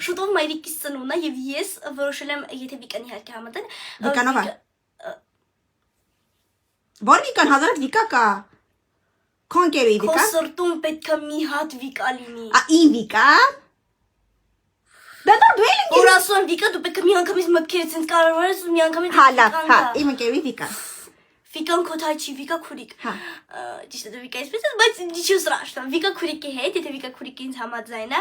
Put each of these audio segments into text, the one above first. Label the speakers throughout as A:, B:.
A: Շուտով մայրիկիս ծնունն է եւ ես որոշել եմ եթե Վիկան իհարկե համատեն
B: Վիկանով է։ Որ Վիկան հազարդ Վիկա կա։ Քոնկերի Վիկա։
A: Քո սրտում պետք է մի հատ Վիկա լինի։
B: Ին Վիկա։ Դա դու էլ ինքս։
A: Որ ասում Վիկա դու պետք է մի անգամից մտքերից ինձ կարողանաս ու մի անգամից
B: Հալա, հա, իմ ընկերի Վիկա։
A: Վիկան քո թաչի, Վիկա քուրիկ։
B: Հա։
A: Ճիշտ է Վիկա էսպես, բայց ничего страшного։ Վիկա քուրիկի հետ, եթե Վիկա քուրիկը ինձ համաձայն է,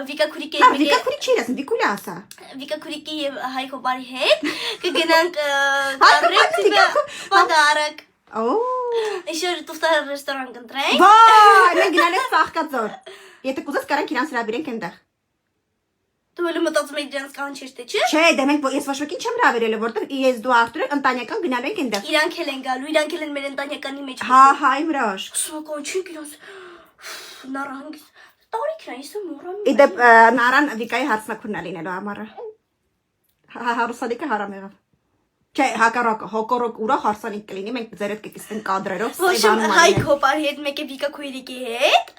A: Վիկա քուրիկի
B: Հա, Վիկա քուրիկ չի ասում, Վիկուլա ասա։
A: Վիկա քուրիկի եւ Հայկո բարի հետ կգնանք
B: Հայկո
A: պодарок։
B: Օ։
A: Еще տուֆտա ռեստորան կընտրենք։
B: Վայ, մենք գնալ ենք Ծաղկաձոր։ Եթե կուզես կարանք իրանց հրավիրենք այնտեղ։
A: Դու էլ մտածում ես դրանց կանչես թե չէ։
B: Չէ, դե մենք ես ոչ մեկին չեմ հրավիրել, որտեղ ես դու Արտուրը ընտանեկան գնալու ենք այնտեղ։
A: Իրանք էլ են գալու, իրանք էլ են մեր ընտանեկանի մեջ։
B: Հա, հա, իմ հրաշ։
A: Սակայն չի գնաց։ Նարանգ տարիքն է, ես մոռանում եմ։
B: Իդեպ Նարան Վիկայի հարցնակուրն է լինելու համարը։ Հարուսալիկը հարամ եղավ։ Չէ, հակառակ հոկորոկ ուրախ հարսանիք կլինի, մենք ձեր հետ կկիսվենք կադրերով,
A: Ոչ Հայկո բարի հետ, մեկը Վիկա քույրիկի հետ։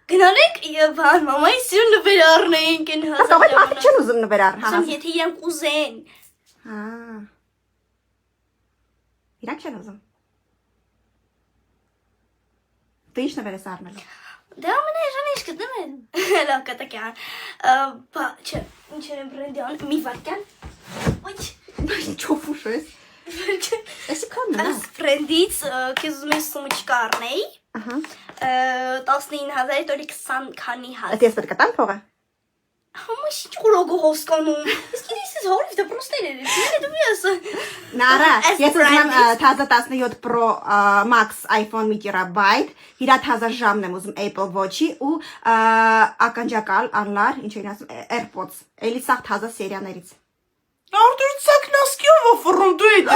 A: Գնալենք եւ բան մամայի սիրուն նվեր առնենք այն
B: հազար։ Բայց մարդիկ չեն ուզում նվեր առ։
A: Ասում եթե իրանք ուզեն։
B: Հա։ Իրանք չեն ուզում։ Դու ինչ նվեր ես առնել։
A: Դա ամենայժան ինչ կդեմ են։ Լավ կտակյան։ Բա, չէ, ինչ են բրենդի ան, մի վարկյան։ Ոչ։
B: Ինչով ուշես։ Էսի քանն է։
A: Այս բրենդից քեզ ուզում ես սումուչկա առնեի։
B: Ահա։
A: 19000-ից օրի 20 քանի հաց։
B: Այդ ես պետք է տամ փողը։
A: Համաշ ինչ ուրոգով հոսկանում։ Իսկ ես հորիվ դա պրոստել էր։ Դե դու ես։
B: Նարա, ես ուզում թազա 17 Pro Max iPhone 1 TB, իրա թազա ժամն եմ ուզում Apple Watch-ի ու ականջակալ անլար, ինչ են ասում, AirPods։ Էլի սաղ թազա սերիաներից։
C: Արտուր ցակնասկիով ֆռում դու էդ։